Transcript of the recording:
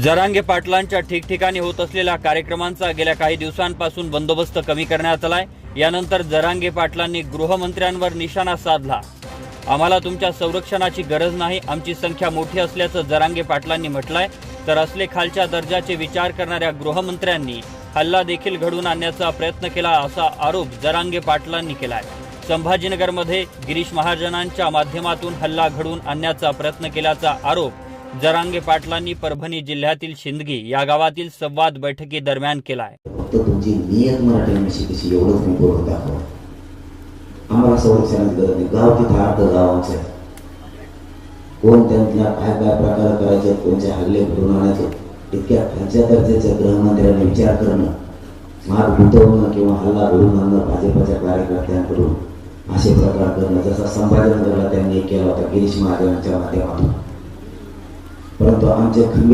जरांगे पाटलांच्या ठिकठिकाणी होत असलेल्या कार्यक्रमांचा गेल्या काही दिवसांपासून बंदोबस्त कमी करण्यात आलाय। यानंतर जरांगे पाटलांनी गृहमंत्र्यांवर निशाणा साधला। आम्हाला तुमच्या संरक्षणाची गरज नाही, आमची संख्या मोठी असल्याचं जरांगे पाटलांनी म्हटलंय। तर असले खालच्या दर्जाचे विचार करणाऱ्या गृहमंत्र्यांनी हल्ला देखील घडवून आणण्याचा प्रयत्न केला असा आरोप जरांगे पाटलांनी केलाय। संभाजीनगरमध्ये गिरीश महाजनांच्या माध्यमातून हल्ला घडवून आणण्याचा प्रयत्न केल्याचा आरोप जरांगे पाटलांनी परभणी जिल्ह्यातील शिंदगी या गावातील संवाद बैठकी दरम्यान केलाय। तुमची नियत मराठी कशी एवढंच मी बोलत दाखव। आम्हाला संरक्षणाची गरज नाही, गाव तिथं अर्ध गावाचं आहे। कोण त्यांना काय काय प्रकार करायचे, कोणते हल्ले घडवून आणायचे, इतक्या खालच्या दर्जाच्या गृहमंत्र्यांनी विचार करणं, मार गुंतवणं किंवा हल्ला घडवून आणणं भाजपच्या कार्यकर्त्यांकडून असे प्रकार करणं, जसा संभाजीनगरला त्यांनी केला होता गिरीश महाजनांच्या माध्यमातून। परंतु आमचे खंबीर